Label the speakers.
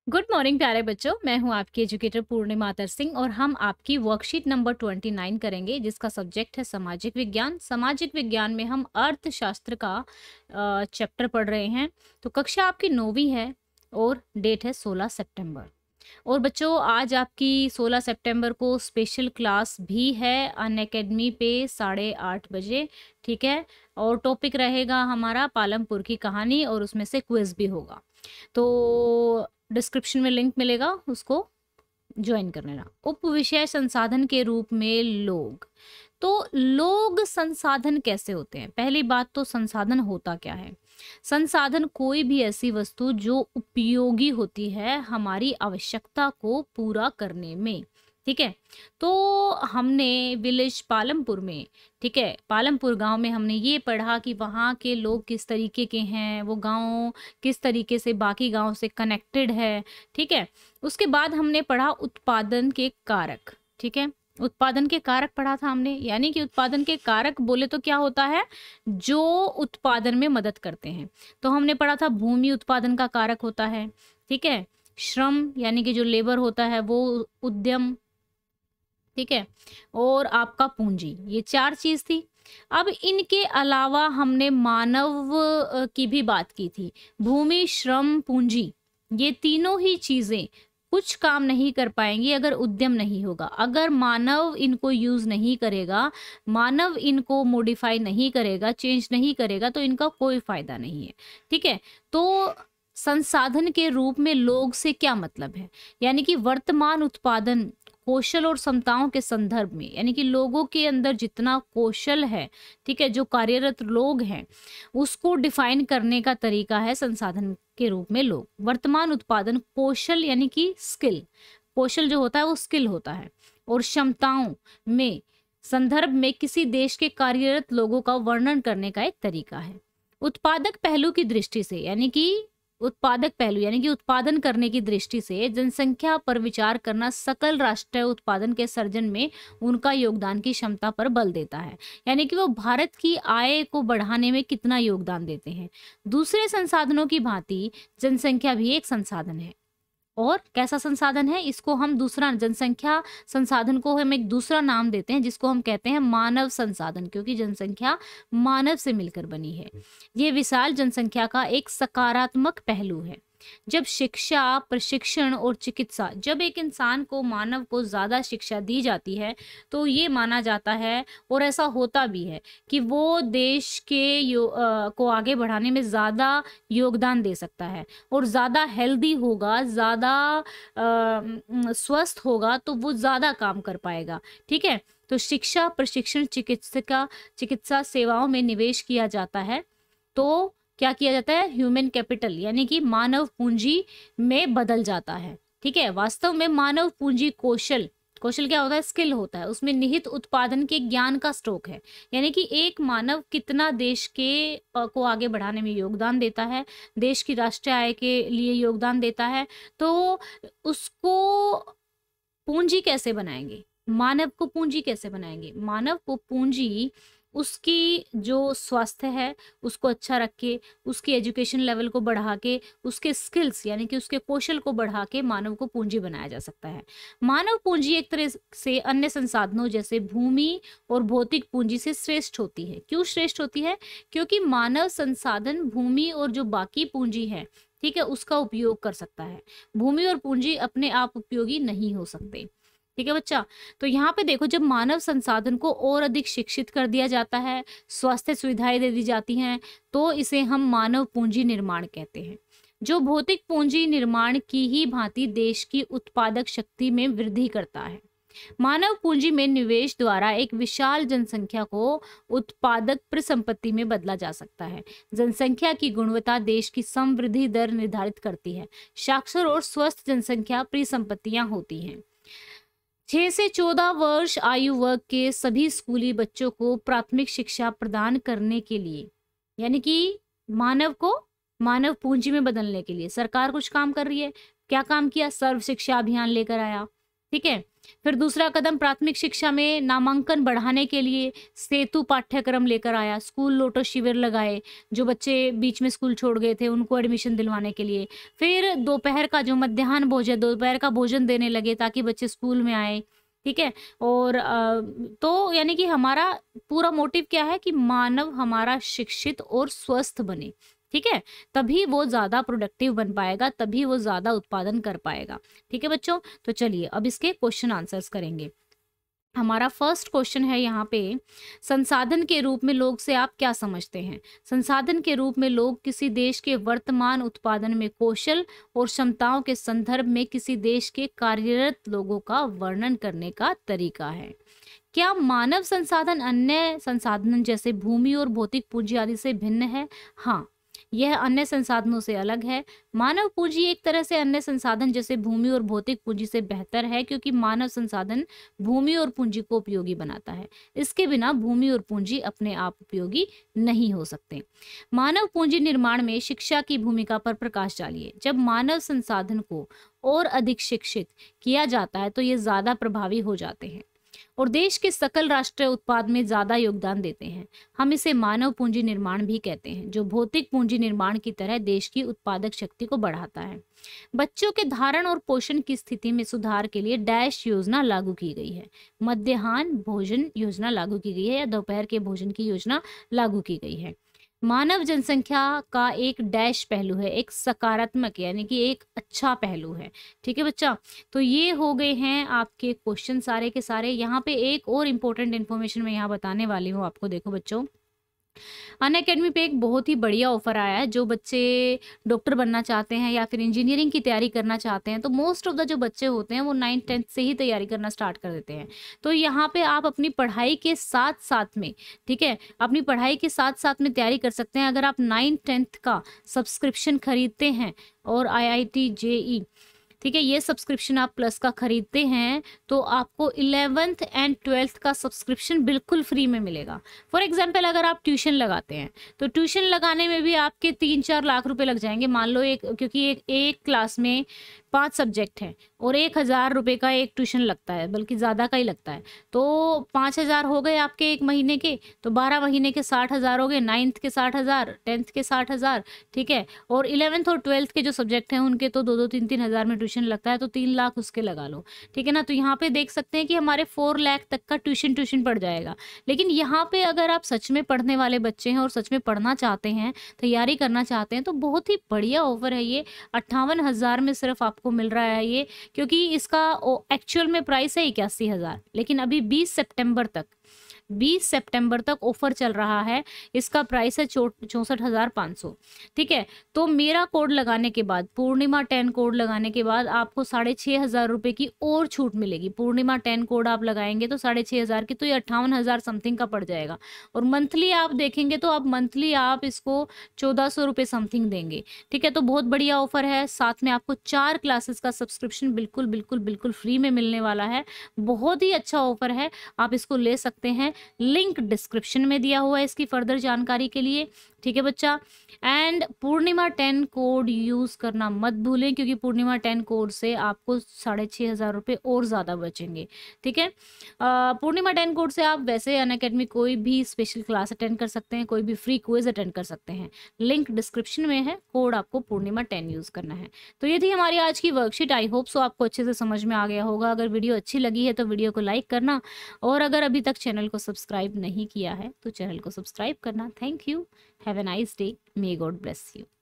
Speaker 1: Good morning प्यारे बच्चों। मैं हूं आपकी एजुकेटर पूर्णिमा आतर सिंह और हम आपकी वर्कशीट नंबर 29 करेंगे जिसका सब्जेक्ट है सामाजिक विज्ञान। सामाजिक विज्ञान में हम अर्थशास्त्र का चैप्टर पढ़ रहे हैं। तो कक्षा आपकी 9वीं है और डेट है 16 सितंबर। और बच्चों आज आपकी 16 सितंबर को स्पेशल क्लास भी है अनअकैडमी पे 8:30 बजे। ठीक है। और टॉपिक रहेगा हमारा पालमपुर की कहानी और उसमें से क्विज भी होगा। तो डिस्क्रिप्शन में लिंक मिलेगा, उसको ज्वाइन कर लेना। उप विषय संसाधन के रूप में लोग। तो लोग संसाधन कैसे होते हैं? पहली बात तो संसाधन होता क्या है? संसाधन कोई भी ऐसी वस्तु जो उपयोगी होती है हमारी आवश्यकता को पूरा करने में। ठीक है। तो हमने विलेज पालमपुर में, ठीक है, पालमपुर गांव में हमने ये पढ़ा कि वहाँ के लोग किस तरीके के हैं, वो गांव किस तरीके से बाकी गांव से कनेक्टेड है। ठीक है। उसके बाद हमने पढ़ा उत्पादन के कारक। ठीक है। उत्पादन के कारक पढ़ा था हमने, यानी कि उत्पादन के कारक बोले तो क्या होता है, जो उत्पादन में मदद करते हैं। तो हमने पढ़ा था भूमि उत्पादन का कारक होता है। ठीक है। श्रम यानी कि जो लेबर होता है वो उद्यम। ठीक है। और आपका पूंजी, ये 4 चीज थी। अब इनके अलावा हमने मानव की भी बात की थी। भूमि, श्रम, पूंजी, ये तीनों ही चीजें कुछ काम नहीं कर पाएंगी अगर उद्यम नहीं होगा। अगर मानव इनको यूज नहीं करेगा, मानव इनको मॉडिफाई नहीं करेगा, चेंज नहीं करेगा, तो इनका कोई फायदा नहीं है। ठीक है। तो संसाधन के रूप में लोग से क्या मतलब है, यानी कि वर्तमान उत्पादन कौशल और क्षमताओं के संदर्भ में, यानी कि लोगों के अंदर जितना कौशल है, ठीक है, जो कार्यरत लोग हैं, उसको डिफाइन करने का तरीका है संसाधन के रूप में लोग। वर्तमान उत्पादन कौशल यानी कि स्किल, कौशल जो होता है वो स्किल होता है, और क्षमताओं में संदर्भ में किसी देश के कार्यरत लोगों का वर्णन करने का एक तरीका है। उत्पादक पहलू की दृष्टि से, यानी कि उत्पादक पहलू यानी कि उत्पादन करने की दृष्टि से जनसंख्या पर विचार करना सकल राष्ट्रीय उत्पादन के सर्जन में उनका योगदान की क्षमता पर बल देता है, यानी कि वो भारत की आय को बढ़ाने में कितना योगदान देते हैं। दूसरे संसाधनों की भांति जनसंख्या भी एक संसाधन है। और कैसा संसाधन है, इसको हम दूसरा, जनसंख्या संसाधन को हम एक दूसरा नाम देते हैं जिसको हम कहते हैं मानव संसाधन, क्योंकि जनसंख्या मानव से मिलकर बनी है। ये विशाल जनसंख्या का एक सकारात्मक पहलू है। जब शिक्षा, प्रशिक्षण और चिकित्सा, जब एक इंसान को, मानव को ज्यादा शिक्षा दी जाती है तो ये माना जाता है और ऐसा होता भी है कि वो देश के को आगे बढ़ाने में ज्यादा योगदान दे सकता है और ज्यादा हेल्दी होगा, ज्यादा स्वस्थ होगा, तो वो ज्यादा काम कर पाएगा। ठीक है। तो शिक्षा, प्रशिक्षण, चिकित्सा सेवाओं में निवेश किया जाता है तो क्या किया जाता है, ह्यूमन कैपिटल यानी कि मानव पूंजी में बदल जाता है। ठीक है। वास्तव में मानव पूंजी कौशल, कौशल क्या होता है, स्किल होता है, उसमें निहित उत्पादन के ज्ञान का स्टॉक है, यानी कि एक मानव कितना देश के को आगे बढ़ाने में योगदान देता है, देश की राष्ट्रीय आय के लिए योगदान देता है। तो उसको पूंजी कैसे बनाएंगे, मानव को पूंजी कैसे बनाएंगे, मानव को पूंजी उसकी जो स्वास्थ्य है उसको अच्छा रख के, उसकी एजुकेशन लेवल को बढ़ा के, उसके स्किल्स यानी कि उसके कौशल को बढ़ा के मानव को पूंजी बनाया जा सकता है। मानव पूंजी एक तरह से अन्य संसाधनों जैसे भूमि और भौतिक पूंजी से श्रेष्ठ होती है। क्यों श्रेष्ठ होती है? क्योंकि मानव संसाधन भूमि और जो बाकी पूंजी है, ठीक है, उसका उपयोग कर सकता है। भूमि और पूंजी अपने आप उपयोगी नहीं हो सकते। ठीक है बच्चा। तो यहाँ पे देखो, जब मानव संसाधन को और अधिक शिक्षित कर दिया जाता है, स्वास्थ्य सुविधाएं दे दी जाती हैं, तो इसे हम मानव पूंजी निर्माण कहते हैं, जो भौतिक पूंजी निर्माण की ही भांति देश की उत्पादक शक्ति में वृद्धि करता है। मानव पूंजी में निवेश द्वारा एक विशाल जनसंख्या को उत्पादक परिसंपत्ति में बदला जा सकता है। जनसंख्या की गुणवत्ता देश की समवृद्धि दर निर्धारित करती है। साक्षर और स्वस्थ जनसंख्या परिसंपत्तियां होती हैं। 6 से 14 वर्ष आयु वर्ग के सभी स्कूली बच्चों को प्राथमिक शिक्षा प्रदान करने के लिए, यानी कि मानव को मानव पूंजी में बदलने के लिए सरकार कुछ काम कर रही है। क्या काम किया? सर्व शिक्षा अभियान लेकर आया। ठीक है। फिर दूसरा कदम प्राथमिक शिक्षा में नामांकन बढ़ाने के लिए सेतु पाठ्यक्रम लेकर आया, स्कूल लोटो शिविर लगाए, जो बच्चे बीच में स्कूल छोड़ गए थे उनको एडमिशन दिलवाने के लिए। फिर दोपहर का जो मध्याह्न भोजन, दोपहर का भोजन देने लगे ताकि बच्चे स्कूल में आए, ठीक है। और तो यानी कि हमारा पूरा मोटिव क्या है कि मानव हमारा शिक्षित और स्वस्थ बने, ठीक है, तभी वो ज्यादा प्रोडक्टिव बन पाएगा, तभी वो ज्यादा उत्पादन कर पाएगा, ठीक है बच्चों। तो चलिए अब इसके क्वेश्चन आंसर्स करेंगे। हमारा फर्स्ट क्वेश्चन है यहाँ पे, संसाधन के रूप में लोग से आप क्या समझते हैं? संसाधन के रूप में लोग किसी देश के वर्तमान उत्पादन में कौशल और क्षमताओं के संदर्भ में किसी देश के कार्यरत लोगों का वर्णन करने का तरीका है। क्या मानव संसाधन अन्य संसाधन जैसे भूमि और भौतिक पूंजी आदि से भिन्न है? हाँ, यह अन्य संसाधनों से अलग है। मानव पूंजी एक तरह से अन्य संसाधन जैसे भूमि और भौतिक पूंजी से बेहतर है, क्योंकि मानव संसाधन भूमि और पूंजी को उपयोगी बनाता है। इसके बिना भूमि और पूंजी अपने आप उपयोगी नहीं हो सकते। मानव पूंजी निर्माण में शिक्षा की भूमिका पर प्रकाश डालिए। जब मानव संसाधन को और अधिक शिक्षित किया जाता है तो ये ज्यादा प्रभावी हो जाते हैं और देश के सकल राष्ट्रीय उत्पाद में ज्यादा योगदान देते हैं। हम इसे मानव पूंजी निर्माण भी कहते हैं, जो भौतिक पूंजी निर्माण की तरह देश की उत्पादक शक्ति को बढ़ाता है। बच्चों के धारण और पोषण की स्थिति में सुधार के लिए डैश योजना लागू की गई है। मध्याह्न भोजन योजना लागू की गई है या दोपहर के भोजन की योजना लागू की गई है। मानव जनसंख्या का एक डैश पहलू है, एक सकारात्मक यानी कि एक अच्छा पहलू है, ठीक है बच्चा। तो ये हो गए हैं आपके क्वेश्चन सारे के सारे। यहाँ पे एक और इम्पोर्टेंट इन्फॉर्मेशन मैं यहाँ बताने वाली हूँ आपको। देखो बच्चों, अनअकैडमी पे एक बहुत ही बढ़िया ऑफर आया है। जो बच्चे डॉक्टर बनना चाहते हैं या फिर इंजीनियरिंग की तैयारी करना चाहते हैं, तो मोस्ट ऑफ द जो बच्चे होते हैं वो 9th-10th से ही तैयारी करना स्टार्ट कर देते हैं। तो यहाँ पे आप अपनी पढ़ाई के साथ साथ में, ठीक है, अपनी पढ़ाई के साथ साथ में तैयारी कर सकते हैं। अगर आप 9th-10th का सब्सक्रिप्शन खरीदते हैं और IIT JEE, ठीक है, ये सब्सक्रिप्शन आप प्लस का खरीदते हैं तो आपको 11th एंड 12th का सब्सक्रिप्शन बिल्कुल फ्री में मिलेगा। फॉर एग्जाम्पल, अगर आप ट्यूशन लगाते हैं तो ट्यूशन लगाने में भी आपके 3-4 लाख रुपए लग जाएंगे, मान लो क्योंकि एक क्लास में 5 सब्जेक्ट हैं और 1,000 रुपये का एक ट्यूशन लगता है, बल्कि ज़्यादा का ही लगता है। तो 5,000 हो गए आपके एक महीने के, तो 12 महीने के 60,000 हो गए, 9th के 60,000, 10th के 60,000, ठीक है। और 11th और 12th के जो सब्जेक्ट हैं उनके तो 2-2, 3-3 हज़ार में ट्यूशन लगता है, तो 3 लाख उसके लगा लो, ठीक है ना। तो यहाँ पे देख सकते हैं कि हमारे 4 लाख तक का ट्यूशन पड़ जाएगा। लेकिन यहाँ पे अगर आप सच में पढ़ने वाले बच्चे हैं और सच में पढ़ना चाहते हैं, तैयारी करना चाहते हैं, तो बहुत ही बढ़िया ऑफर है ये। 58,000 में सिर्फ आपको मिल रहा है ये, क्योंकि इसका एक्चुअल में प्राइस है 81,000, लेकिन अभी 20 सितंबर तक ऑफर चल रहा है। इसका प्राइस है 64,500, ठीक है। तो मेरा कोड लगाने के बाद, पूर्णिमा 10 कोड लगाने के बाद आपको 6,500 रुपए की और छूट मिलेगी। पूर्णिमा 10 कोड आप लगाएंगे तो 6,500 की, तो ये 58,000 समथिंग का पड़ जाएगा। और मंथली आप देखेंगे तो आप मंथली आप इसको 1,400 रुपये समथिंग देंगे, ठीक है। तो बहुत बढ़िया ऑफर है। साथ में आपको 4 क्लासेस का सब्सक्रिप्शन बिल्कुल बिल्कुल बिल्कुल फ्री में मिलने वाला है। बहुत ही अच्छा ऑफर है, आप इसको ले सकते हैं। लिंक डिस्क्रिप्शन में दिया हुआ है इसकी फर्दर जानकारी के लिए, ठीक है बच्चा। एंड पूर्णिमा 10 कोड यूज करना मत भूलें, क्योंकि पूर्णिमा 10 कोड से आपको 6,500 रुपये और ज्यादा बचेंगे, ठीक है। पूर्णिमा 10 कोड से आप वैसे अनअकैडमी कोई भी स्पेशल क्लास अटेंड कर सकते हैं, कोई भी फ्री क्विज अटेंड कर सकते हैं। लिंक डिस्क्रिप्शन में है, कोड आपको पूर्णिमा 10 यूज करना है। तो ये थी हमारी आज की वर्कशीट। आई होप सो आपको अच्छे से समझ में आ गया होगा। अगर वीडियो अच्छी लगी है तो वीडियो को लाइक करना, और अगर अभी तक चैनल को सब्सक्राइब नहीं किया है तो चैनल को सब्सक्राइब करना। Thank you. Have a nice day. May God bless you.